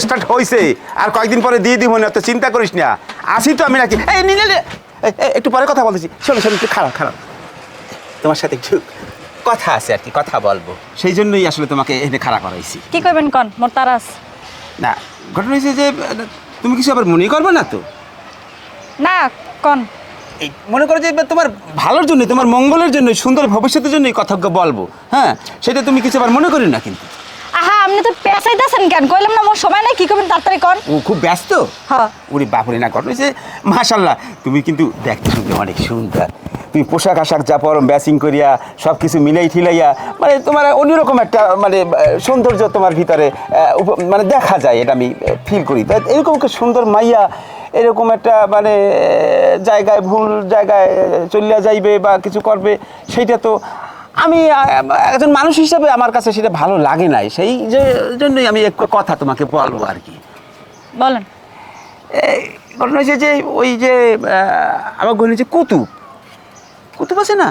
Start হয়েছে, আর কয়েকদিন পরে দিয়ে দিব না, তো চিন্তা করিস না। আসি তো আমি নাকি। এই নীলে একটু পরে কথা বলতেছি, শোনো শোনো, একটু খারাপ খারাপ, তোমার সাথে একটু কথা আছে আর কি, কথা বলবো, সেই জন্যই আসলে তোমাকে এনে খাড়া করাইছি। কি করবেন কন, মোর তারাস। না, ঘটনা হয়েছে যে তুমি কিছু আবার মনে করবে না তো? না কন। এই মনে করো যে তোমার ভালোর জন্য, তোমার মঙ্গলের জন্য, সুন্দর ভবিষ্যতের জন্য এই কথাগুলো বলবো, হ্যাঁ, সেটা তুমি কিছু আবার মনে করি না কিন্তু। আহা, আপনি তো পেঁচাইতেছেন কেন? কইলাম না মোর সময় নাই, কি করবেন তাড়াতাড়ি কন। ও খুব ব্যস্ত? হ্যাঁ। ওরে বাপরে, না ঘটনা হয়েছে মাশাল্লাহ, তুমি কিন্তু দেখতে শুনতে অনেক সুন্দর। তুমি পোশাক আশাক যা পরম ব্যাচিং করিয়া সব কিছু মিলাই ঠিলাইয়া, মানে তোমার অন্যরকম একটা মানে সৌন্দর্য তোমার ভিতরে মানে দেখা যায়, এটা আমি ফিল করি। তাই এরকম একটা সুন্দর মাইয়া এরকম একটা মানে জায়গায়, ভুল জায়গায় চলিয়া যাইবে বা কিছু করবে, সেইটা তো আমি একজন মানুষ হিসাবে আমার কাছে সেটা ভালো লাগে নাই। সেই জন্যই আমি এক কথা তোমাকে বলবো আর কি। বলেন। ঘটনা হয়েছে যে ওই যে আমার ঘরে যে কুতুব আছে না,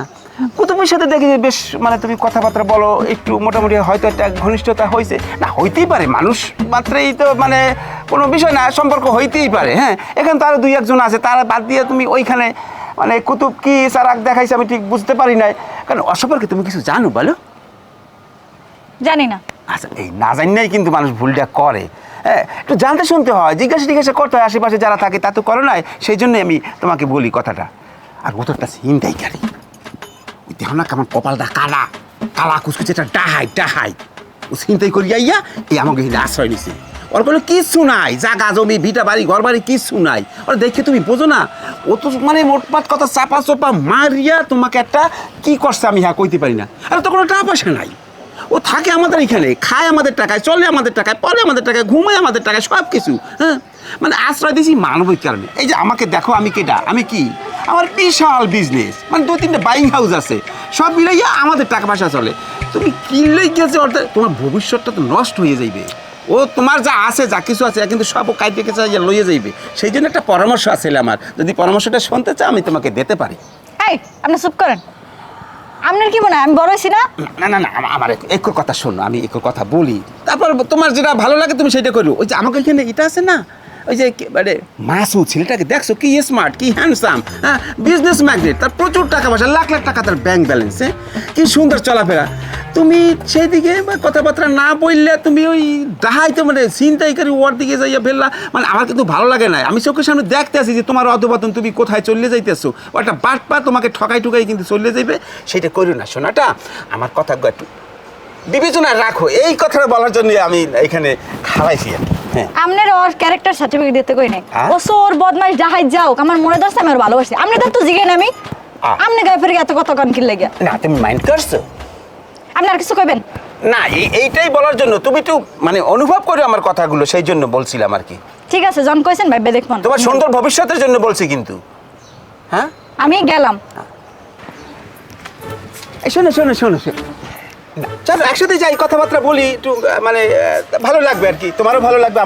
কুতুবের সাথে দেখি যে বেশ মানে তুমি কথাবার্তা বলো, একটু মোটামুটি হয়তো একটা ঘনিষ্ঠতা হয়েছে, না হইতেই পারে, মানুষ মাত্রই তো মানে কোনো বিষয় না, সম্পর্ক হইতেই পারে। হ্যাঁ, এখানে তো আরও দুই একজন আছে, তারা বাদ দিয়ে তুমি ওইখানে মানে কুতুব কি সারাক দেখাইছে আমি ঠিক বুঝতে পারি নাই। কারণ অসম্পর্কে তুমি কিছু জানো বলো? জানি না। আচ্ছা, এই না জানি নাই কিন্তু মানুষ ভুলটা করে। হ্যাঁ, একটু জানতে শুনতে হয়, জিজ্ঞাসা করতে হয়, আশেপাশে যারা থাকে তা তো করে নাই, সেই জন্যই আমি তোমাকে বলি কথাটা। আর ও তো একটা ছিনতাইকারী, ওই দেখো না কেমন কপালটা কালা কালা কুচকুচে, একটা ডাহাই ও ছিনতাই করিয়া ইয়া এই আমাকে এখানে আশ্রয় নিছে। ওর কোনো কিচ্ছু নাই, জাগা জমি ভিটা বাড়ি ঘর বাড়ি কিচ্ছু নাই। ওরা দেখে তুমি বোঝো না, ও তো মানে মোটমাট কথা চাপা চোপা মারিয়া তোমাকে একটা কি করছে আমি হ্যাঁ কইতে পারি না। আর তো কোনো টাকা পয়সা নাই, ও থাকে আমাদের এখানে, খায় আমাদের টাকায়, চলে আমাদের টাকায়, পরে আমাদের টাকায়, ঘুমায় আমাদের টাকায়, সব কিছু। হ্যাঁ, মানে আশ্রয় দিয়েছি মানবিক কারণে। এই যে আমাকে দেখো, আমি কেটা, আমি কি, আমার বিশাল বিজনেস, মানে 2-3টা বাইং হাউস আছে, সব মিলাইয়া আমাদের টাকা পয়সা চলে। তুমি কিনলেই গেছে অর্থাৎ তোমার ভবিষ্যৎটা তো নষ্ট হয়ে যাইবে। ও তোমার যা আছে, যা কিছু আছে, কিন্তু সব ও কাইতে গেছে লইয়ে যাইবে। সেই জন্য একটা পরামর্শ আছে আমার, যদি পরামর্শটা শুনতে চাও আমি তোমাকে দিতে পারি। এই আপনি চুপ করেন। আপনার কি মনে হয় আমি বড় হইছি না? না না না, আমার একর কথা শোনো, আমি একর কথা বলি, তারপর তোমার যেটা ভালো লাগে তুমি সেটা করো। ওই যে আমাকে এখানে এটা আছে না, ওই যে মানে মাসুদ ছেলেটাকে দেখছো, কি স্মার্ট, কি হ্যান্ডসাম, হ্যাঁ, বিজনেস ম্যাগনেট, তার প্রচুর টাকা পয়সা, লাখ লাখ টাকা তার ব্যাংক ব্যালেন্স, কি সুন্দর চলাফেরা। তুমি সেই দিকে কথাবার্তা না বললে তুমি ওই ডাহাইতে মানে ছিনতাইকারী ওর দিকে যাইয়া ফেললা, মানে আমার কিন্তু ভালো লাগে না। আমি চোখের সামনে দেখতে আছি যে তোমার অধপতন, তুমি কোথায় চলে যাইতেছো, ওটা বাটপা তোমাকে ঠকাই কিন্তু চলে যাইবে, সেটা করো না শোনাটা। আমার কথা একটু বিবেচনা রাখো, এই কথাটা বলার জন্য আমি এখানে খাওয়াইছি। হ্যাঁ, আপনার ওর ক্যারেক্টার সার্টিফিকেট দিতে কই নাই। হ্যাঁ? ও সোর বদমাইশ ডাহাই যাও, আমার মনে দরছে আমি ওর ভালোবাসি। আপনি তো জিগেন আমি আপনি গায়ে ফেরে এত কথা কন কি লাগে? না তুমি মাইন্ড করছো? আপনি আর কিছু কইবেন না, এইটাই বলার জন্য, তুমি একটু মানে অনুভব করো আমার কথাগুলো, সেই জন্য বলছিলাম আর কি। ঠিক আছে, জন কইছেন ভাইবে দেখবেন, তোমার সুন্দর ভবিষ্যতের জন্য বলছি কিন্তু। হ্যাঁ, আমি গেলাম। এই শোনো শোনো শোনো শোনো, না চলো একসাথে যাই, কথাবার্তা বলি, একটু মানে ভালো লাগবে আর কি, তোমারও ভালো লাগবে, আমার